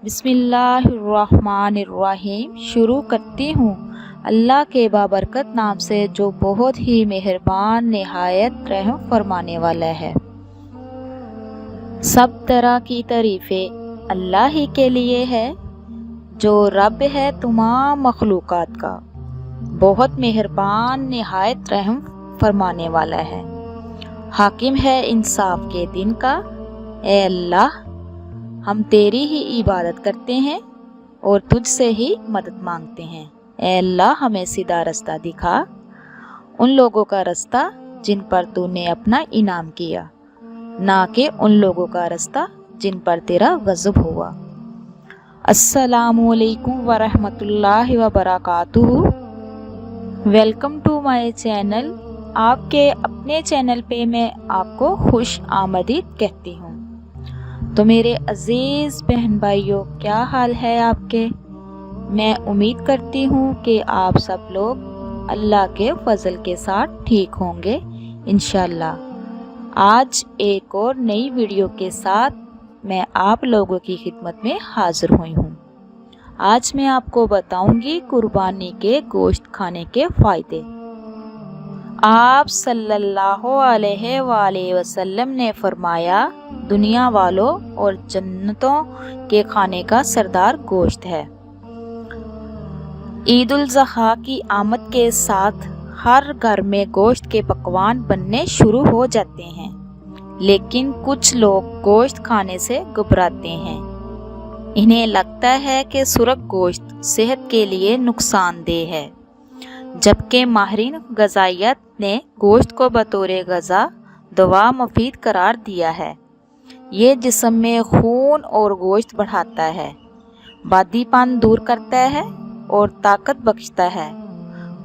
बिस्मिल्लाहिर्रहमानिर्रहीम। शुरू करती हूँ अल्लाह के बाबरकत नाम से जो बहुत ही मेहरबान निहायत रहम फरमाने वाला है। सब तरह की तारीफ़ें अल्लाह ही के लिए है जो रब है तमाम मखलूक़ात का, बहुत मेहरबान निहायत रहम फरमाने वाला है। हाकिम है इंसाफ के दिन का। ए अल्लाह, हम तेरी ही इबादत करते हैं और तुझसे ही मदद मांगते हैं। ए अल्लाह, हमें सीधा रास्ता दिखा, उन लोगों का रास्ता जिन पर तूने अपना इनाम किया, ना कि उन लोगों का रास्ता जिन पर तेरा गज़ब हुआ। अस्सलामु अलैकुम व रहमतुल्लाहि व बरकातुहू। Welcome to my channel. आपके अपने चैनल पे मैं आपको खुश आमदीद कहती हूँ। तो मेरे अज़ीज़ बहन भाइयों, क्या हाल है आपके? मैं उम्मीद करती हूँ कि आप सब लोग अल्लाह के फजल के साथ ठीक होंगे इंशाअल्लाह। आज एक और नई वीडियो के साथ मैं आप लोगों की खिदमत में हाज़िर हुई हूँ। आज मैं आपको बताऊंगी कुर्बानी के गोश्त खाने के फ़ायदे। आप सल्लल्लाहु अलैहि वसल्लम ने फरमाया, दुनिया वालों और जन्नतों के खाने का सरदार गोश्त है। ईद उल ज़ुहा की आमद के साथ हर घर में गोश्त के पकवान बनने शुरू हो जाते हैं, लेकिन कुछ लोग गोश्त खाने से घबराते हैं। इन्हें लगता है कि सुरख गोश्त सेहत के लिए नुकसानदेह है, जबकि माहिरीन ग़िज़ाइयत ने गोश्त को बतौर ग़िज़ा दवा मुफीद करार दिया है। ये जिस्म में खून और गोश्त बढ़ाता है, बादीपन दूर करता है और ताकत बख्शता है,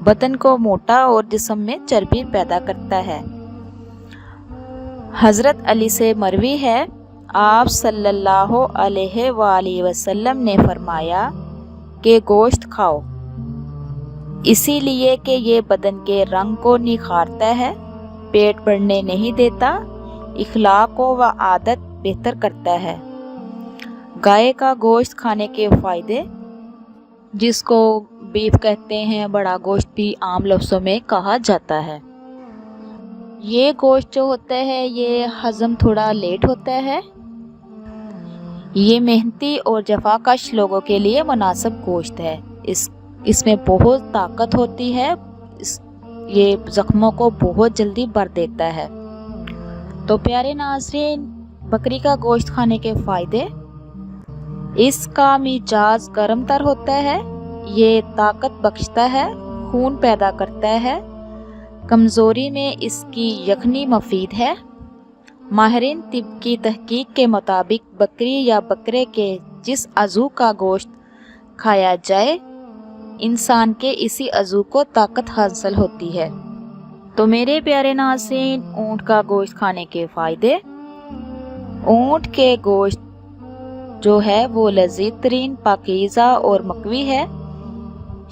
बदन को मोटा और जिस्म में चर्बी पैदा करता है। हज़रत अली से मरवी है, आप सल्लल्लाहु अलैहि वसल्लम ने फरमाया कि गोश्त खाओ, इसीलिए कि ये बदन के रंग को निखारता है, पेट बढ़ने नहीं देता, इखलाक व आदत बेहतर करता है। गाय का गोश्त खाने के फ़ायदे, जिसको बीफ कहते हैं, बड़ा गोश्त भी आम लफ्ज़ों में कहा जाता है। ये गोश्त जो होता है ये हज़म थोड़ा लेट होता है। ये मेहनती और जफाकश लोगों के लिए मुनासिब गोश्त है। इसमें बहुत ताकत होती है। ये ज़ख्मों को बहुत जल्दी भर देता है। तो प्यारे नाज़रीन, बकरी का गोश्त खाने के फ़ायदे, इसका मिजाज गर्म तर होता है, ये ताकत बख्शता है, खून पैदा करता है, कमज़ोरी में इसकी यखनी मुफीद है। माहिरीन तिब की तहकीक के मुताबिक बकरी या बकरे के जिस अज़ू का गोश्त खाया जाए, इंसान के इसी अज़ू को ताकत हासिल होती है। तो मेरे प्यारे नाज़रीन, ऊँट का गोश्त खाने के फ़ायदे। ऊँट के गोश्त जो है वो लज़ीज़ तरीन, पाकीज़ा और मकवी है।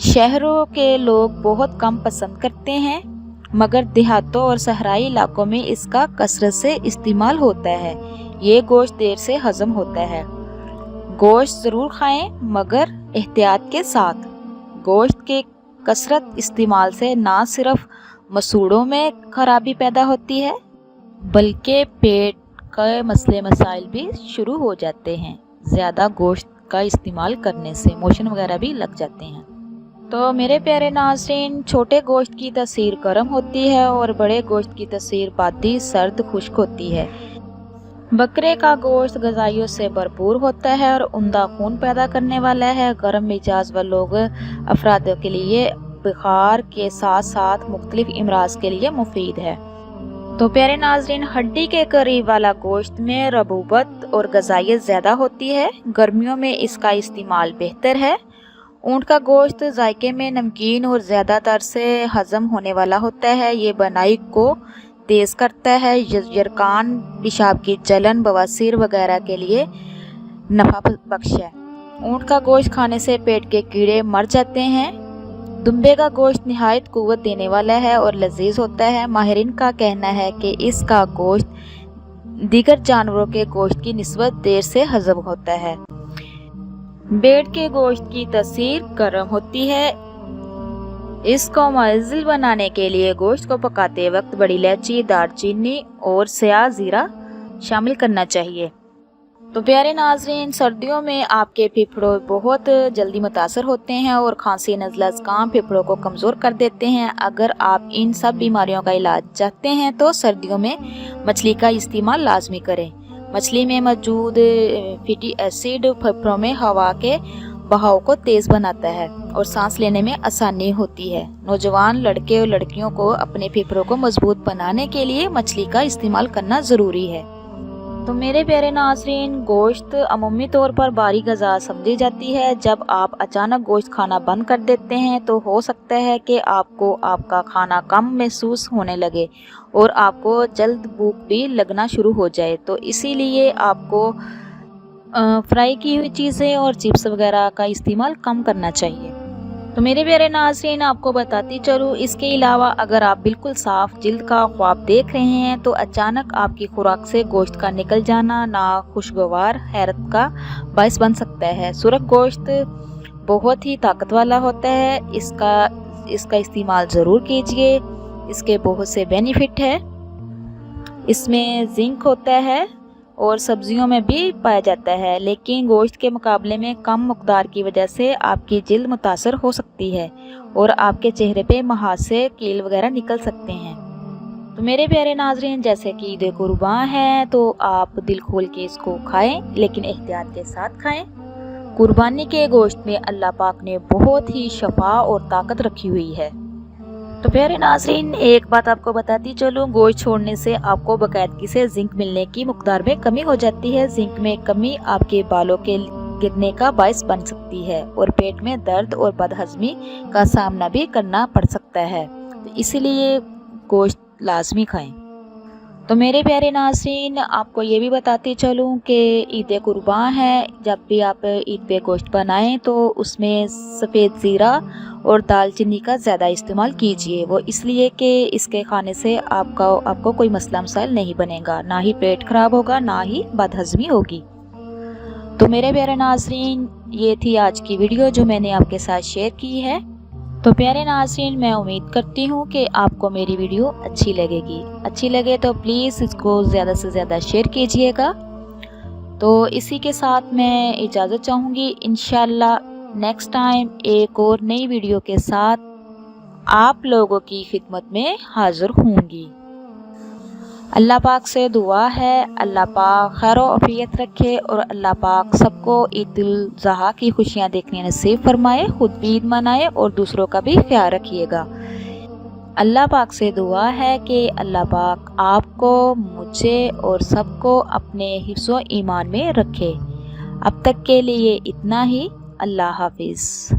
शहरों के लोग बहुत कम पसंद करते हैं, मगर देहातों और सहराई इलाकों में इसका कसरत से इस्तेमाल होता है। ये गोश्त देर से हज़म होता है। गोश्त ज़रूर खाएं, मगर एहतियात के साथ। गोश्त के कसरत इस्तेमाल से ना सिर्फ मसूड़ों में खराबी पैदा होती है, बल्कि पेट के मसले मसाइल भी शुरू हो जाते हैं। ज़्यादा गोश्त का इस्तेमाल करने से मोशन वगैरह भी लग जाते हैं। तो मेरे प्यारे नाज़रीन, छोटे गोश्त की तसीर गर्म होती है और बड़े गोश्त की तसीर बादी, सर्द, खुश्क होती है। बकरे का गोश्त ग़िज़ाइयों से भरपूर होता है और उम्दा खून पैदा करने वाला है। गर्म मिजाज व लोग अफराद के लिए बुखार के साथ साथ मुख्तलिफ अमराज के लिए मुफीद है। तो प्यारे नाज़रीन, हड्डी के करीब वाला गोश्त में रबूबत और ग़िज़ाइयत ज़्यादा होती है। गर्मियों में इसका इस्तेमाल बेहतर है। ऊँट का गोश्त जायके में नमकीन और ज़्यादातर से हज़म होने वाला होता है। ये बनाई को तेज़ करता है। यरकान, पेशाब की जलन, बवासीर वगैरह के लिए नफ़ा बख्श है। ऊँट का गोश्त खाने से पेट के कीड़े मर जाते हैं। दुम्बे का गोश्त निहायत कुव्वत देने वाला है और लजीज होता है। माहिरीन का कहना है कि इसका गोश्त दीगर जानवरों के गोश्त की निस्बत देर से हज़म होता है। بیٹ کے گوشت کی تاثیر گرم ہوتی ہے، اس کو معتدل بنانے کے لیے گوشت کو پکاتے وقت بڑی الائچی، دار چینی اور سیاہ زیرہ شامل کرنا چاہیے۔ تو پیارے ناظرین، سردیوں میں آپ کے پھیپھڑوں بہت جلدی متاثر ہوتے ہیں اور کھانسی، نزلہ، زکام پھیپھڑوں کو کمزور کر دیتے ہیں۔ اگر آپ ان سب بیماریوں کا علاج چاہتے ہیں تو سردیوں میں مچھلی کا استعمال لازمی کریں۔ مچھلی میں موجود فیٹی ایسڈ پھیپھڑوں میں ہوا کے بہاؤ کو تیز بناتا ہے اور سانس لینے میں آسانی ہوتی ہے۔ نوجوان لڑکے اور لڑکیوں کو اپنے پھیپھڑوں کو مضبوط بنانے کے لیے مچھلی کا استعمال کرنا ضروری ہے۔ تو میرے پیارے ناظرین، گوشت عمومی طور پر بھاری غذا سمجھی جاتی ہے۔ جب آپ اچانک گوشت کھانا بند کر دیتے ہیں تو ہو سکتا ہے کہ آپ کو آپ کا کھانا کم محسوس ہونے لگے اور آپ کو جلد بھوک بھی لگنا شروع ہو جائے۔ تو اسی لیے آپ کو فرائی کی ہوئی چیزیں اور چپس وغیرہ کا استعمال کم کرنا چاہیے۔ تو میرے پیارے ناظرین، آپ کو بتاتی چلوں، اس کے علاوہ اگر آپ بالکل صاف جلد کا خواب دیکھ رہے ہیں تو اچانک آپ کی خوراک سے گوشت کا نکل جانا ناخوشگوار حیرت کا باعث بن سکتا ہے۔ سرخ گوشت بہت ہی طاقت والا ہوتا ہے، اس کا استعمال ضرور کیجیے۔ اس کے بہت سے بینیفٹ ہیں، اس میں زنک ہوتا ہے اور سبزیوں میں بھی پایا جاتا ہے، لیکن گوشت کے مقابلے میں کم مقدار کی وجہ سے آپ کی جلد متاثر ہو سکتی ہے اور آپ کے چہرے پہ محاسے، کیل وغیرہ نکل سکتے ہیں۔ تو میرے پیارے ناظرین، جیسے کہ عید قربان ہے تو آپ دل کھول کے اس کو کھائیں، لیکن احتیاط کے ساتھ کھائیں۔ قربانی کے گوشت میں اللہ پاک نے بہت ہی شفا اور طاقت رکھی ہوئی ہے۔ تو پیارے ناظرین، ایک بات آپ کو بتاتی چلوں، گوشت چھوڑنے سے آپ کو باقاعدگی سے زنک ملنے کی مقدار میں کمی ہو جاتی ہے۔ زنک میں کمی آپ کے بالوں کے گرنے کا باعث بن سکتی ہے اور پیٹ میں درد اور بد ہضمی کا سامنا بھی کرنا پڑ سکتا ہے، تو اسی لیے گوشت لازمی کھائیں۔ تو میرے پیارے ناظرین، آپ کو یہ بھی بتاتی چلوں کہ عید قربان ہے، جب بھی آپ عید پہ گوشت بنائیں تو اس میں سفید زیرہ اور دال چینی کا زیادہ استعمال کیجیے، وہ اس لیے کہ اس کے کھانے سے آپ کو کوئی مسئلہ مسائل نہیں بنے گا، نہ ہی پیٹ خراب ہوگا، نہ ہی بد ہضمی ہوگی۔ تو میرے پیارے ناظرین، یہ تھی آج کی ویڈیو جو میں نے آپ کے ساتھ شیئر کی ہے۔ تو پیارے ناظرین، میں امید کرتی ہوں کہ آپ کو میری ویڈیو اچھی لگے گی۔ اچھی لگے تو پلیز اس کو زیادہ سے زیادہ شیئر کیجیے گا۔ تو اسی کے ساتھ میں اجازت چاہوں گی، انشاءاللہ نیکسٹ ٹائم ایک اور نئی ویڈیو کے ساتھ آپ لوگوں کی خدمت میں حاضر ہوں گی۔ اللہ پاک سے دعا ہے اللہ پاک خیر و عافیت رکھے اور اللہ پاک سب کو عید الاضحیٰ کی خوشیاں دیکھنے نصیب فرمائے، خود بھی عید منائے اور دوسروں کا بھی خیال رکھیے گا۔ اللہ پاک سے دعا ہے کہ اللہ پاک آپ کو، مجھے اور سب کو اپنے حفظ و ایمان میں رکھے۔ اب تک کے لیے اتنا ہی، اللہ حافظ۔